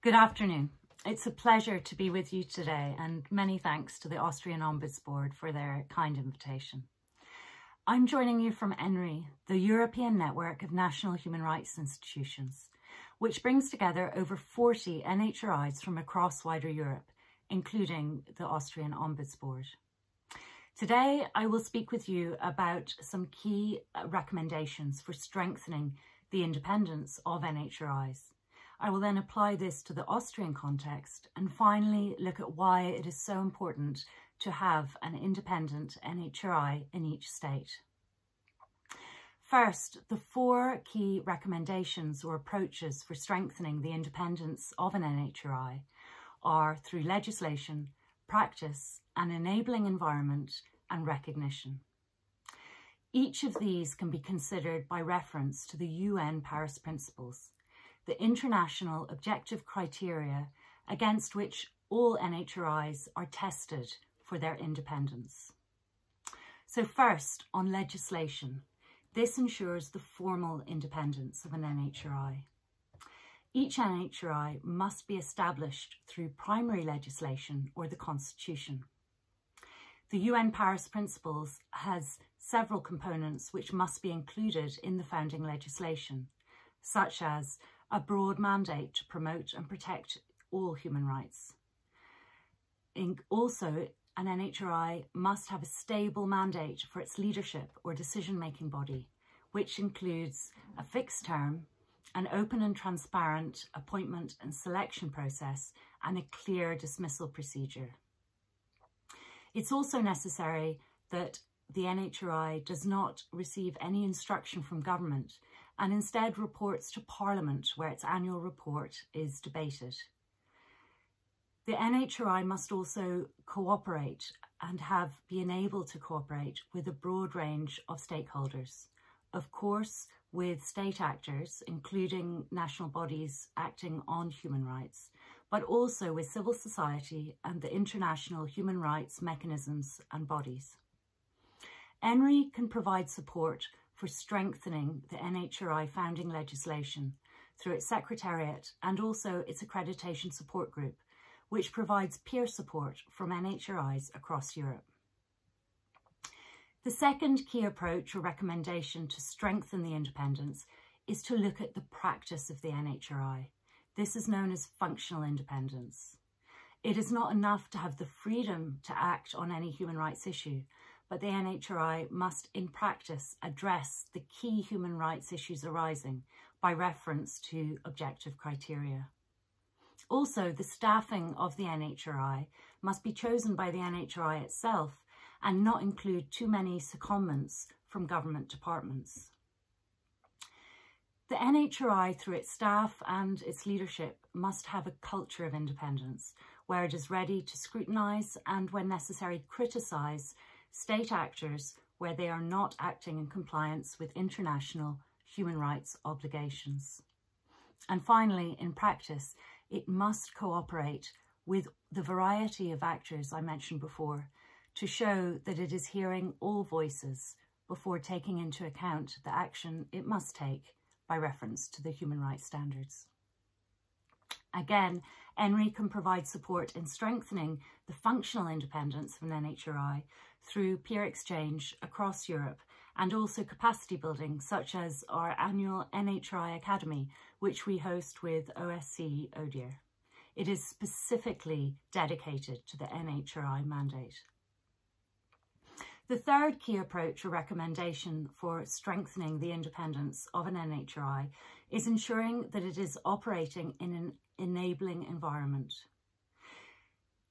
Good afternoon. It's a pleasure to be with you today, and many thanks to the Austrian Ombudsman Board for their kind invitation. I'm joining you from NHRI, the European Network of National Human Rights Institutions, which brings together over 40 NHRIs from across wider Europe, including the Austrian Ombudsman Board. Today, I will speak with you about some key recommendations for strengthening the independence of NHRIs. I will then apply this to the Austrian context and finally look at why it is so important to have an independent NHRI in each state. First, the 4 key recommendations or approaches for strengthening the independence of an NHRI are through legislation, practice, an enabling environment, and recognition. Each of these can be considered by reference to the UN Paris Principles, the international objective criteria against which all NHRIs are tested for their independence. So first, on legislation, this ensures the formal independence of an NHRI. Each NHRI must be established through primary legislation or the Constitution. The UN Paris Principles has several components which must be included in the founding legislation, such as a broad mandate to promote and protect all human rights. Also, an NHRI must have a stable mandate for its leadership or decision-making body, which includes a fixed term, an open and transparent appointment and selection process, and a clear dismissal procedure. It's also necessary that the NHRI does not receive any instruction from government and instead reports to Parliament, where its annual report is debated. The NHRI must also cooperate and be enabled to cooperate with a broad range of stakeholders. Of course, with state actors, including national bodies acting on human rights, but also with civil society and the international human rights mechanisms and bodies. NHRI can provide support for strengthening the NHRI founding legislation through its secretariat and also its accreditation support group, which provides peer support from NHRIs across Europe. The second key approach or recommendation to strengthen the independence is to look at the practice of the NHRI. This is known as functional independence. It is not enough to have the freedom to act on any human rights issue, but the NHRI must in practice address the key human rights issues arising by reference to objective criteria. Also, the staffing of the NHRI must be chosen by the NHRI itself and not include too many secondments from government departments. The NHRI, through its staff and its leadership, must have a culture of independence where it is ready to scrutinise and, when necessary, criticise state actors where they are not acting in compliance with international human rights obligations. And finally, in practice, it must cooperate with the variety of actors I mentioned before to show that it is hearing all voices before taking into account the action it must take by reference to the human rights standards. Again, NHRI can provide support in strengthening the functional independence of an NHRI through peer exchange across Europe and also capacity building, such as our annual NHRI Academy, which we host with OSCE ODIHR. It is specifically dedicated to the NHRI mandate. The third key approach or recommendation for strengthening the independence of an NHRI is ensuring that it is operating in an enabling environment.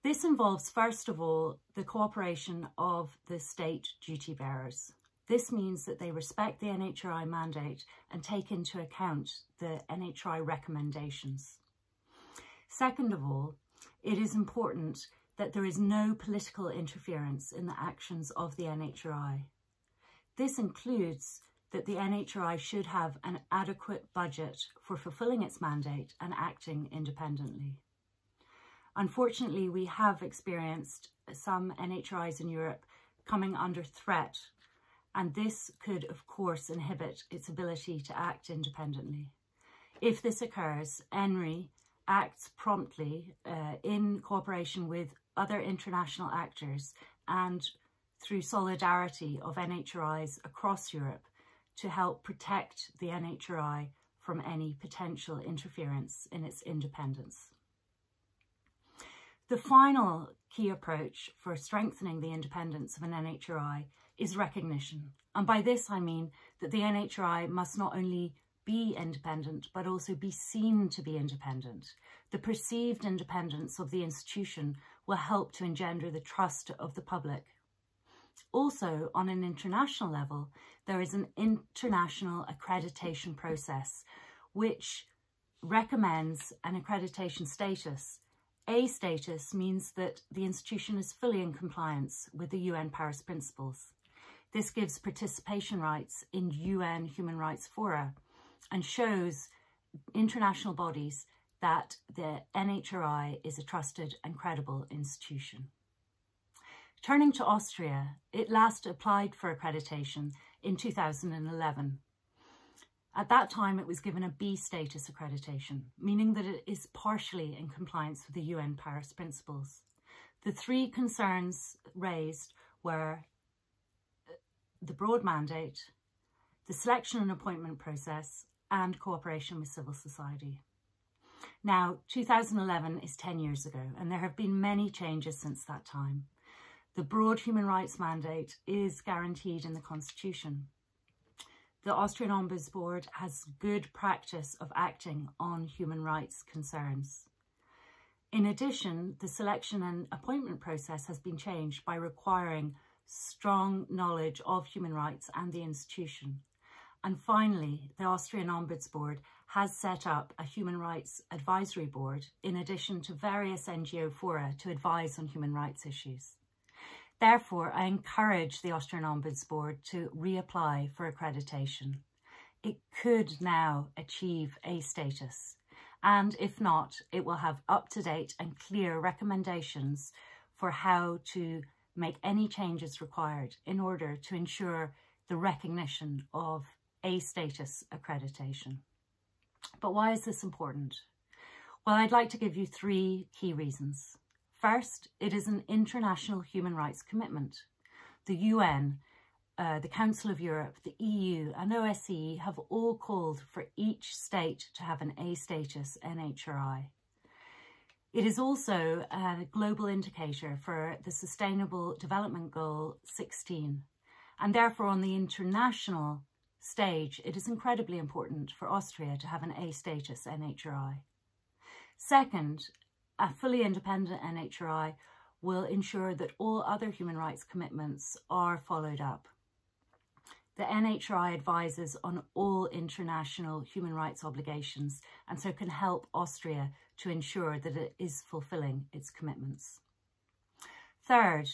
This involves, first of all, the cooperation of the state duty bearers. This means that they respect the NHRI mandate and take into account the NHRI recommendations. Second of all, it is important that there is no political interference in the actions of the NHRI. This includes that the NHRI should have an adequate budget for fulfilling its mandate and acting independently. Unfortunately, we have experienced some NHRIs in Europe coming under threat, and this could, of course, inhibit its ability to act independently. If this occurs, NHRI acts promptly in cooperation with other international actors and through solidarity of NHRIs across Europe to help protect the NHRI from any potential interference in its independence. The final key approach for strengthening the independence of an NHRI is recognition. And by this I mean that the NHRI must not only be independent, but also be seen to be independent. The perceived independence of the institution will help to engender the trust of the public. Also, on an international level, there is an international accreditation process which recommends an accreditation status. A status means that the institution is fully in compliance with the UN Paris Principles. This gives participation rights in UN human rights fora and shows international bodies that the NHRI is a trusted and credible institution. Turning to Austria, it last applied for accreditation in 2011. At that time, it was given a B status accreditation, meaning that it is partially in compliance with the UN Paris Principles. The three concerns raised were the broad mandate, the selection and appointment process, and cooperation with civil society. Now, 2011 is 10 years ago, and there have been many changes since that time. The broad human rights mandate is guaranteed in the Constitution. The Austrian Ombudsman Board has good practice of acting on human rights concerns. In addition, the selection and appointment process has been changed by requiring strong knowledge of human rights and the institution. And finally, the Austrian Ombudsman Board has set up a human rights advisory board in addition to various NGO fora to advise on human rights issues. Therefore, I encourage the Austrian Ombudsman Board to reapply for accreditation. It could now achieve A status, and if not, it will have up-to-date and clear recommendations for how to make any changes required in order to ensure the recognition of A status accreditation. But why is this important? Well, I'd like to give you three key reasons. First, it is an international human rights commitment. The UN, the Council of Europe, the EU and OSCE have all called for each state to have an A status NHRI. It is also a global indicator for the Sustainable Development Goal 16, and therefore on the international stage, it is incredibly important for Austria to have an A status NHRI. Second, a fully independent NHRI will ensure that all other human rights commitments are followed up. The NHRI advises on all international human rights obligations and so can help Austria to ensure that it is fulfilling its commitments. Third,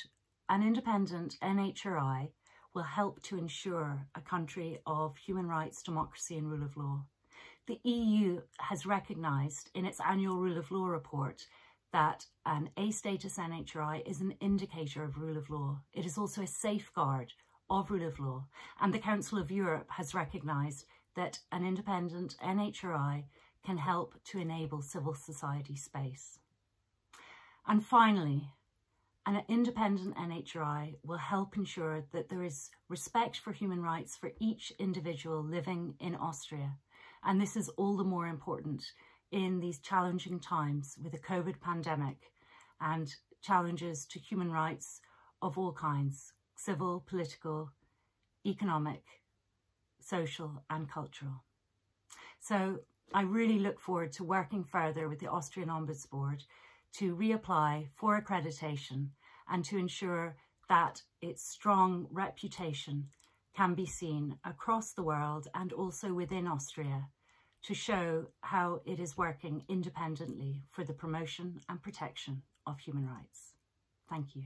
an independent NHRI will help to ensure a country of human rights, democracy and rule of law. The EU has recognised in its annual Rule of Law report that an A status NHRI is an indicator of rule of law. It is also a safeguard of rule of law. And the Council of Europe has recognised that an independent NHRI can help to enable civil society space. And finally, an independent NHRI will help ensure that there is respect for human rights for each individual living in Austria. And this is all the more important in these challenging times with the COVID pandemic and challenges to human rights of all kinds, civil, political, economic, social and cultural. So I really look forward to working further with the Austrian Ombudsman Board to reapply for accreditation and to ensure that its strong reputation can be seen across the world and also within Austria to show how it is working independently for the promotion and protection of human rights. Thank you.